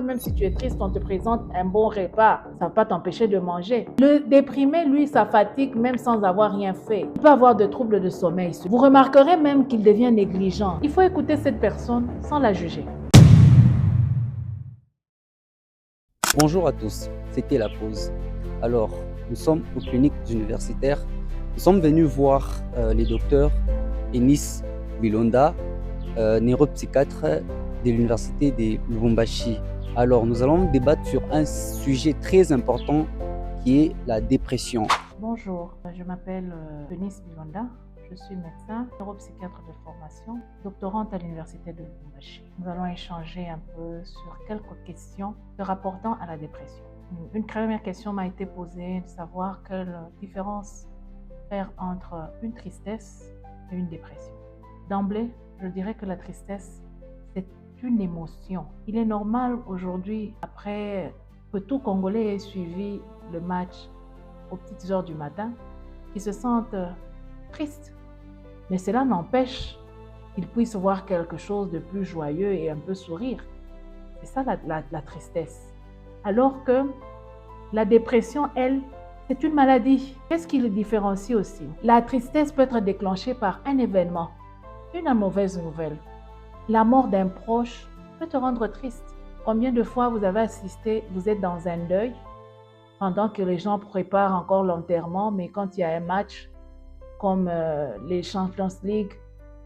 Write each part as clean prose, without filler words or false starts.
Même si tu es triste, on te présente un bon repas, ça ne va pas t'empêcher de manger. Le déprimé, lui, ça fatigue même sans avoir rien fait. Il peut avoir de troubles de sommeil. Vous remarquerez même qu'il devient négligent. Il faut écouter cette personne sans la juger. Bonjour à tous, c'était la pause. Alors, nous sommes aux cliniques universitaires. Nous sommes venus voir les docteurs Enis Bilonda, neuropsychiatre de l'université de Lubumbashi. Alors, nous allons débattre sur un sujet très important qui est la dépression. Bonjour, je m'appelle Enis Bilonda. Je suis médecin, neuropsychiatre de formation, doctorante à l'université de Lubumbashi. Nous allons échanger un peu sur quelques questions se rapportant à la dépression. Une première question m'a été posée de savoir quelle différence faire entre une tristesse et une dépression. D'emblée, je dirais que la tristesse, c'est une émotion. Il est normal aujourd'hui, après que tout Congolais ait suivi le match aux petites heures du matin, qu'ils se sentent tristes. Mais cela n'empêche qu'ils puissent voir quelque chose de plus joyeux et un peu sourire. C'est ça la tristesse. Alors que la dépression, elle, c'est une maladie. Qu'est-ce qui le différencie aussi? La tristesse peut être déclenchée par un événement, une mauvaise nouvelle. La mort d'un proche peut te rendre triste. Combien de fois vous avez assisté, vous êtes dans un deuil, pendant que les gens préparent encore l'enterrement, mais quand il y a un match, comme les Champions League,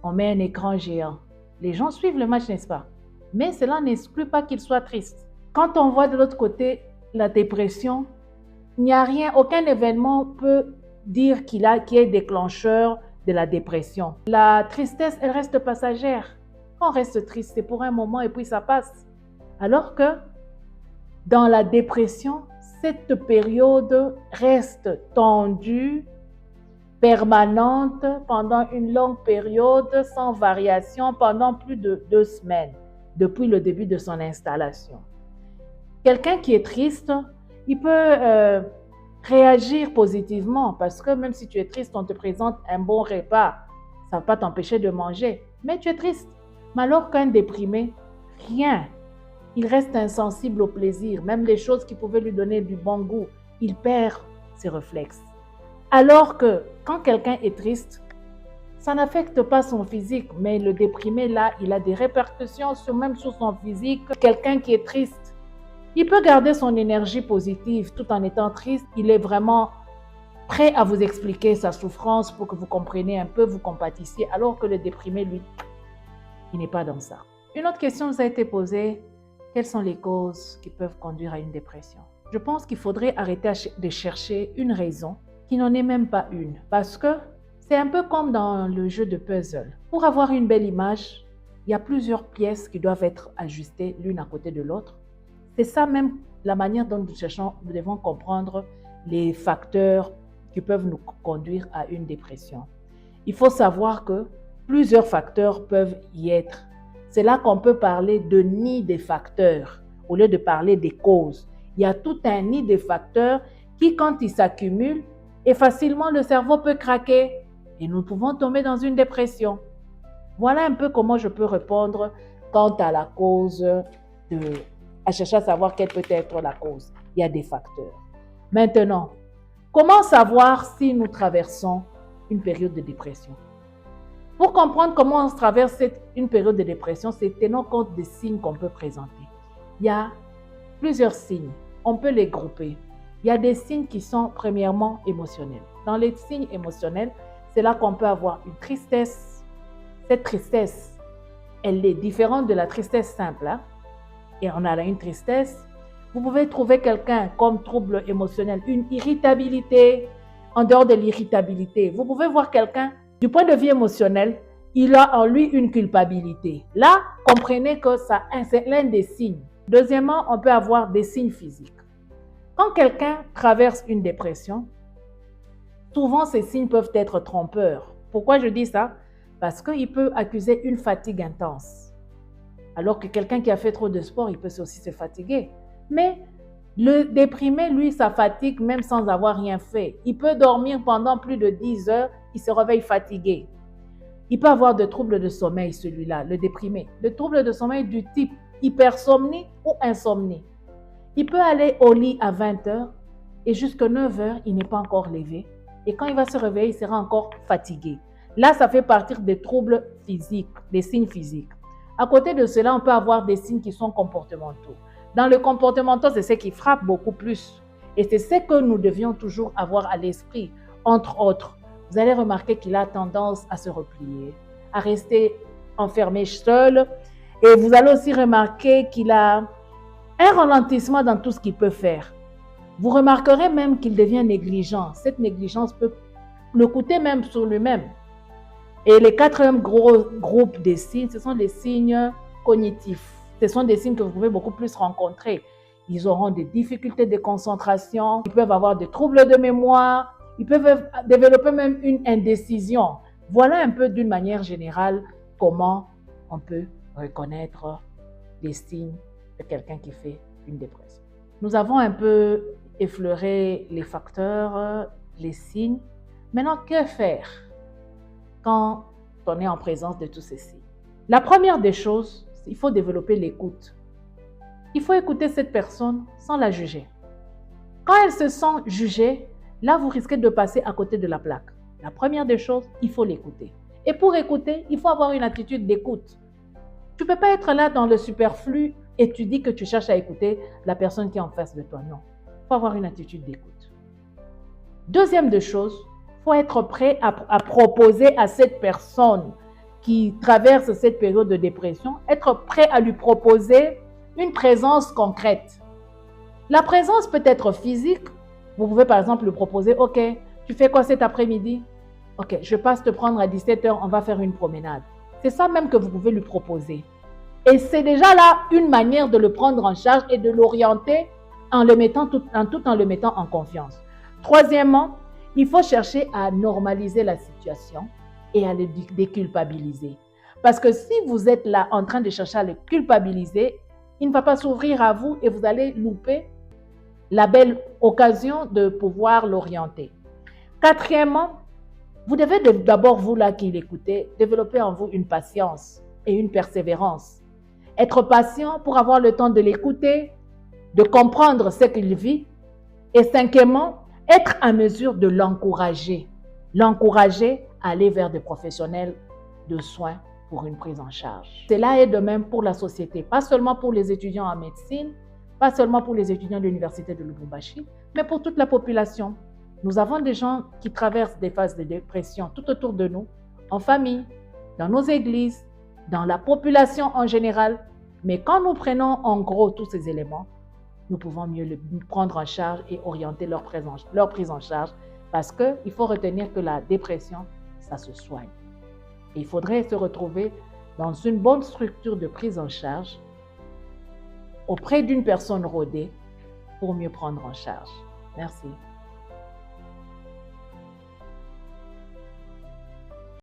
on met un écran géant. Les gens suivent le match, n'est-ce pas? Mais cela n'exclut pas qu'ils soient tristes. Quand on voit de l'autre côté la dépression, il n'y a rien, aucun événement peut dire qu'il est déclencheur de la dépression. La tristesse, elle reste passagère. Quand on reste triste, c'est pour un moment et puis ça passe. Alors que dans la dépression, cette période reste tendue, permanente pendant une longue période sans variation pendant plus de 2 semaines depuis le début de son installation. Quelqu'un qui est triste, il peut réagir positivement parce que même si tu es triste, on te présente un bon repas, ça ne va pas t'empêcher de manger, mais tu es triste. Mais alors qu'un déprimé, rien. Il reste insensible au plaisir, même les choses qui pouvaient lui donner du bon goût, il perd ses réflexes. Alors que quand quelqu'un est triste, ça n'affecte pas son physique, mais le déprimé, là, il a des répercussions même sur son physique. Quelqu'un qui est triste, il peut garder son énergie positive tout en étant triste. Il est vraiment prêt à vous expliquer sa souffrance pour que vous compreniez un peu, vous compatissiez, alors que le déprimé, lui, il n'est pas dans ça. Une autre question nous a été posée, quelles sont les causes qui peuvent conduire à une dépression? Je pense qu'il faudrait arrêter de chercher une raison qui n'en est même pas une. Parce que c'est un peu comme dans le jeu de puzzle. Pour avoir une belle image, il y a plusieurs pièces qui doivent être ajustées l'une à côté de l'autre. C'est ça même la manière dont nous devons comprendre les facteurs qui peuvent nous conduire à une dépression. Il faut savoir que plusieurs facteurs peuvent y être. C'est là qu'on peut parler de nid des facteurs au lieu de parler des causes. Il y a tout un nid de facteurs qui, quand ils s'accumulent, et facilement le cerveau peut craquer et nous pouvons tomber dans une dépression. Voilà un peu comment je peux répondre quant à la cause, à chercher à savoir quelle peut être la cause. Il y a des facteurs. Maintenant, comment savoir si nous traversons une période de dépression? Pour comprendre comment on traverse une période de dépression, c'est tenant compte des signes qu'on peut présenter. Il y a plusieurs signes, on peut les grouper. Il y a des signes qui sont premièrement émotionnels. Dans les signes émotionnels, c'est là qu'on peut avoir une tristesse. Cette tristesse, elle est différente de la tristesse simple. Et on a là une tristesse. Vous pouvez trouver quelqu'un comme trouble émotionnel, une irritabilité. En dehors de l'irritabilité, vous pouvez voir quelqu'un, du point de vue émotionnel, il a en lui une culpabilité. Là, comprenez que c'est l'un des signes. Deuxièmement, on peut avoir des signes physiques. Quand quelqu'un traverse une dépression, souvent ces signes peuvent être trompeurs. Pourquoi je dis ça? Parce qu'il peut accuser une fatigue intense. Alors que quelqu'un qui a fait trop de sport, il peut aussi se fatiguer. Mais le déprimé, lui, ça fatigue même sans avoir rien fait. Il peut dormir pendant plus de 10 heures, il se réveille fatigué. Il peut avoir de troubles de sommeil, celui-là, le déprimé. Le trouble de sommeil du type hypersomnie ou insomnie. Il peut aller au lit à 20 heures et jusqu'à 9 heures, il n'est pas encore levé. Et quand il va se réveiller, il sera encore fatigué. Là, ça fait partie des troubles physiques, des signes physiques. À côté de cela, on peut avoir des signes qui sont comportementaux. Dans le comportemental, c'est ce qui frappe beaucoup plus. Et c'est ce que nous devions toujours avoir à l'esprit. Entre autres, vous allez remarquer qu'il a tendance à se replier, à rester enfermé seul. Et vous allez aussi remarquer qu'il a un ralentissement dans tout ce qu'il peut faire. Vous remarquerez même qu'il devient négligent. Cette négligence peut le coûter même sur lui-même. Et le quatrième gros groupe des signes, ce sont les signes cognitifs. Ce sont des signes que vous pouvez beaucoup plus rencontrer. Ils auront des difficultés de concentration, ils peuvent avoir des troubles de mémoire, ils peuvent développer même une indécision. Voilà un peu d'une manière générale comment on peut reconnaître les signes de quelqu'un qui fait une dépression. Nous avons un peu effleuré les facteurs, les signes. Maintenant, que faire quand on est en présence de tous ces signes? La première des choses, il faut développer l'écoute. Il faut écouter cette personne sans la juger. Quand elle se sent jugée, là, vous risquez de passer à côté de la plaque. La première des choses, il faut l'écouter. Et pour écouter, il faut avoir une attitude d'écoute. Tu ne peux pas être là dans le superflu et tu dis que tu cherches à écouter la personne qui est en face de toi. Non, il faut avoir une attitude d'écoute. Deuxième des choses, il faut être prêt à proposer à cette personne qui traverse cette période de dépression, être prêt à lui proposer une présence concrète. La présence peut être physique. Vous pouvez par exemple lui proposer, ok, tu fais quoi cet après-midi? Ok, je passe te prendre à 17 heures, on va faire une promenade. C'est ça même que vous pouvez lui proposer. Et c'est déjà là une manière de le prendre en charge et de l'orienter en le mettant tout en le mettant en confiance. Troisièmement, il faut chercher à normaliser la situation et à le déculpabiliser. Parce que si vous êtes là en train de chercher à le culpabiliser, il ne va pas s'ouvrir à vous et vous allez louper la belle occasion de pouvoir l'orienter. Quatrièmement, vous devez d'abord, vous là qui l'écoutez, développer en vous une patience et une persévérance. Être patient pour avoir le temps de l'écouter, de comprendre ce qu'il vit. Et cinquièmement, être en mesure de l'encourager. L'encourager à aller vers des professionnels de soins pour une prise en charge. Cela est de même pour la société, pas seulement pour les étudiants en médecine, pas seulement pour les étudiants de l'Université de Lubumbashi, mais pour toute la population. Nous avons des gens qui traversent des phases de dépression tout autour de nous, en famille, dans nos églises, dans la population en général. Mais quand nous prenons en gros tous ces éléments, nous pouvons mieux le prendre en charge et orienter leur prise en charge parce qu'il faut retenir que la dépression, ça se soigne. Et il faudrait se retrouver dans une bonne structure de prise en charge auprès d'une personne rodée pour mieux prendre en charge. Merci.